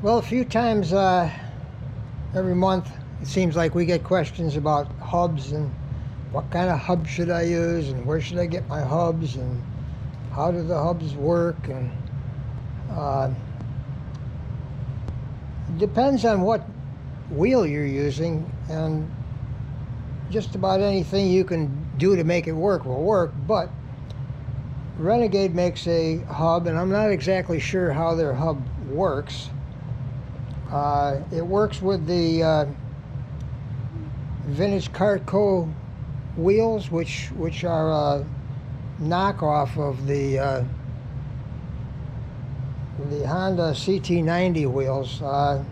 Well, a few times every month it seems like we get questions about hubs and what kind of hub should I use and where should I get my hubs and how do the hubs work, and it depends on what wheel you're using, and just about anything you can do to make it work will work. But Renegade makes a hub, and I'm not exactly sure how their hub works. It works with the Vintage Kart Co. wheels, which are a knockoff of the Honda CT90 wheels. A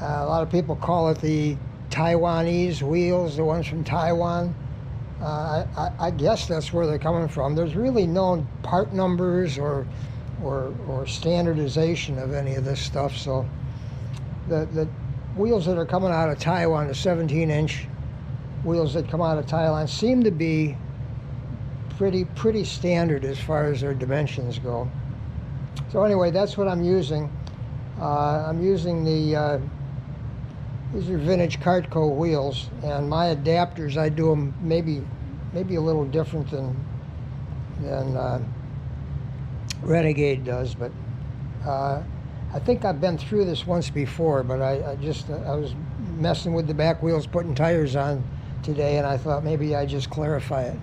lot of people call it the Taiwanese wheels, the ones from Taiwan. I guess that's where they're coming from. There's really no part numbers or standardization of any of this stuff. So the wheels that are coming out of Taiwan, the 17-inch wheels that come out of Thailand, seem to be pretty standard as far as their dimensions go. So anyway, that's what I'm using. I'm using the these are Vintage Kart Co. wheels, and my adapters, I do them maybe a little different than Renegade does, but I think I've been through this once before, but I was messing with the back wheels, putting tires on today, and I thought maybe I'd just clarify it.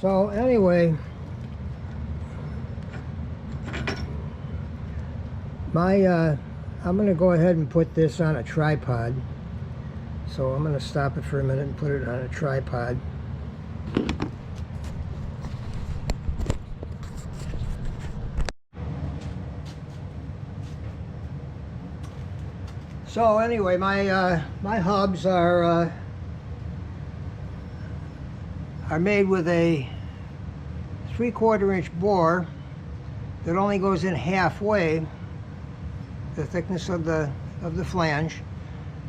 So anyway, I'm going to go ahead and put this on a tripod. So I'm going to stop it for a minute and put it on a tripod. So anyway, my hubs are made with a 3/4 inch bore that only goes in halfway the thickness of the flange.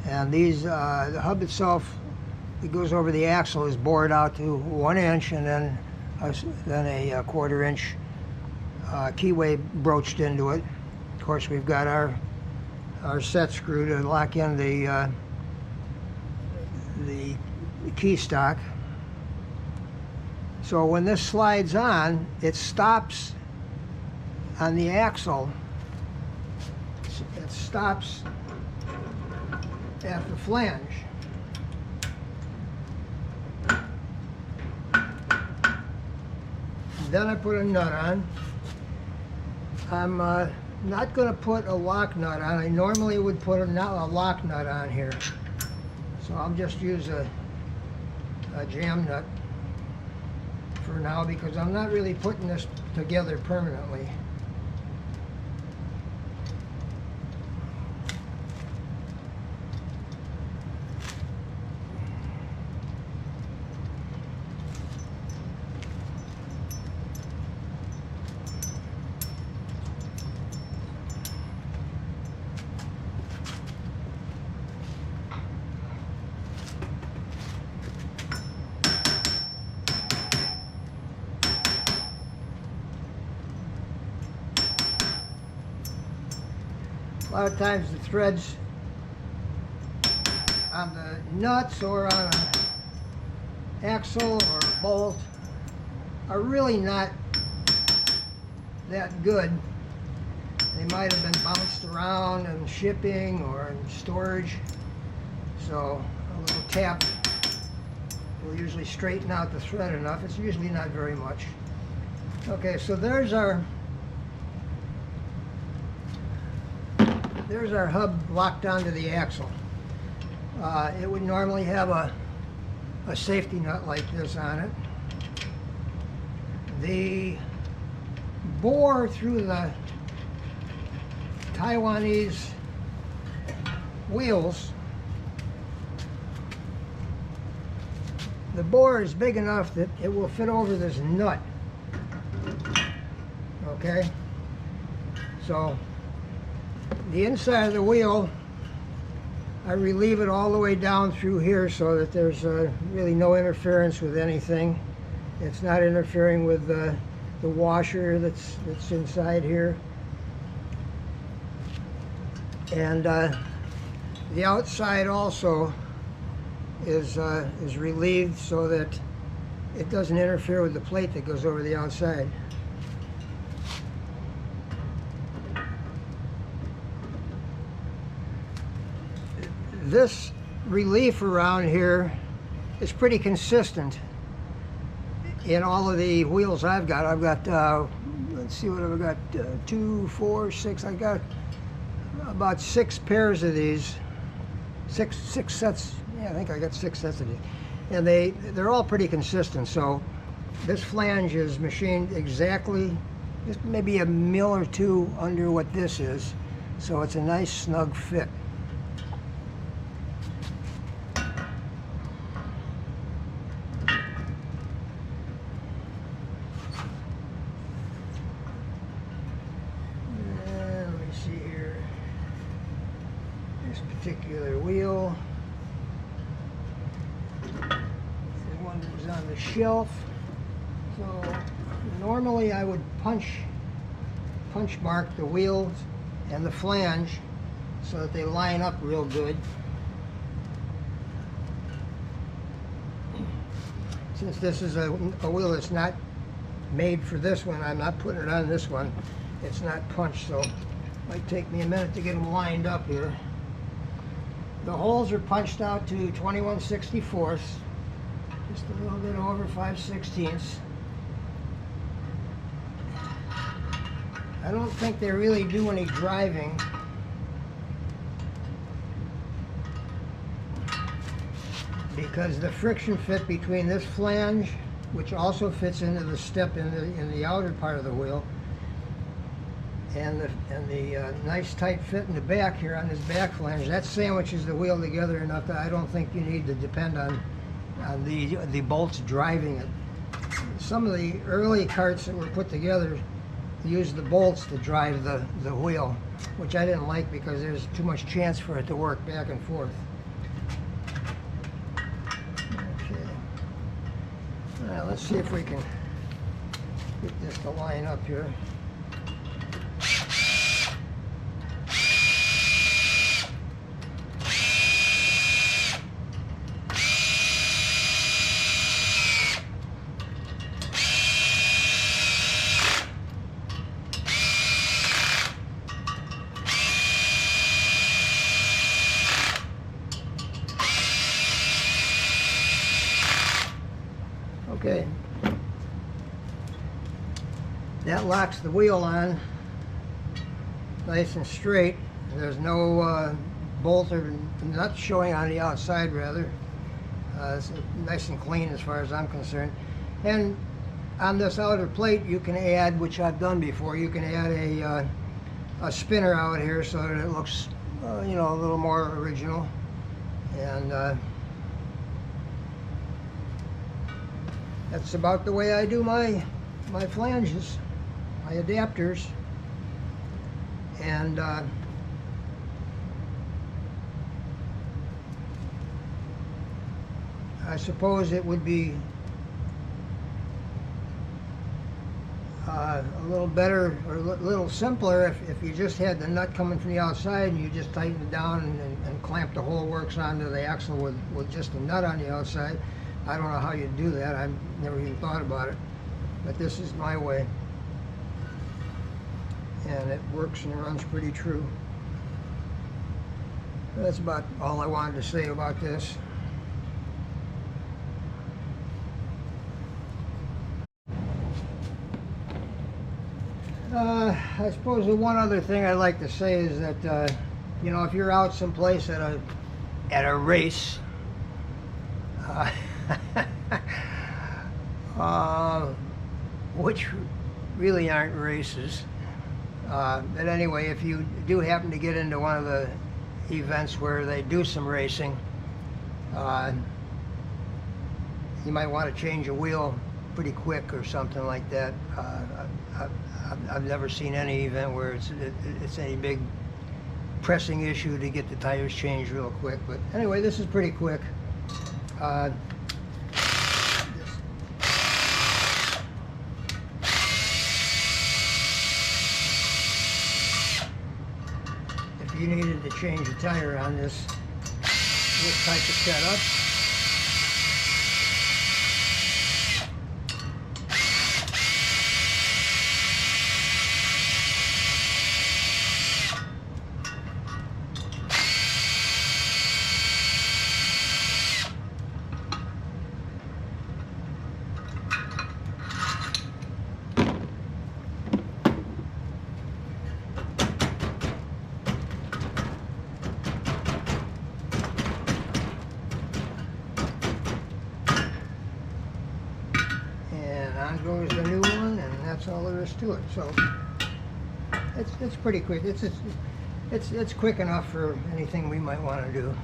And these, the hub itself that goes over the axle is bored out to 1 inch, and then a 1/4 inch keyway broached into it. Of course, we've got our set screw to lock in the key stock. So when this slides on, it stops on the axle. It stops at the flange. Then I put a nut on. I'm not going to put a lock nut on. I normally would put a lock nut on here. So I'll just use a jam nut for now, because I'm not really putting this together permanently. A lot of times the threads on the nuts or on an axle or a bolt are really not that good. They might have been bounced around in shipping or in storage. So a little tap will usually straighten out the thread enough. It's usually not very much. Okay, so there's our hub locked onto the axle. It would normally have a safety nut like this on it. The bore through the Taiwanese wheels, the bore is big enough that it will fit over this nut. Okay? So the inside of the wheel, I relieve it all the way down through here so that there's really no interference with anything. It's not interfering with the washer that's inside here. And the outside also is relieved so that it doesn't interfere with the plate that goes over the outside. This relief around here is pretty consistent in all of the wheels I've got. I've got, let's see what I've got, 2, 4, 6, I got about 6 pairs of these, six sets, yeah, I think I got 6 sets of these. And they're all pretty consistent, so this flange is machined exactly, just maybe a mil or two under what this is, so it's a nice snug fit. Particular wheel. The one that was on the shelf. So normally I would punch mark the wheels and the flange so that they line up real good. Since this is a wheel that's not made for this one, I'm not putting it on this one. It's not punched, so it might take me a minute to get them lined up here. The holes are punched out to 21/64, just a little bit over 5/16. I don't think they really do any driving. Because the friction fit between this flange, which also fits into the step in the outer part of the wheel, and the nice tight fit in the back here on this back flange, that sandwiches the wheel together enough that I don't think you need to depend on the bolts driving it. Some of the early carts that were put together used the bolts to drive the wheel, which I didn't like because there's too much chance for it to work back and forth. Okay. Now let's see if we can get this to line up here. Okay, that locks the wheel on nice and straight. There's no bolt or nut showing on the outside, rather. It's nice and clean as far as I'm concerned. And on this outer plate you can add, which I've done before, you can add a spinner out here so that it looks you know, a little more original. And that's about the way I do my flanges, my adapters. And I suppose it would be a little better or a little simpler if you just had the nut coming from the outside and you just tighten it down and clamp the whole works onto the axle with just a nut on the outside. I don't know how you do that. I've never even thought about it. But this is my way. And it works and runs pretty true. That's about all I wanted to say about this. I suppose the one other thing I'd like to say is that you know, if you're out someplace at a race, which really aren't races, but anyway, if you do happen to get into one of the events where they do some racing, you might want to change a wheel pretty quick or something like that. I've never seen any event where it's any big pressing issue to get the tires changed real quick. But anyway, this is pretty quick. If you needed to change a tire on this type of setup, on goes the new one, and that's all there is to it. So it's pretty quick. It's quick enough for anything we might want to do.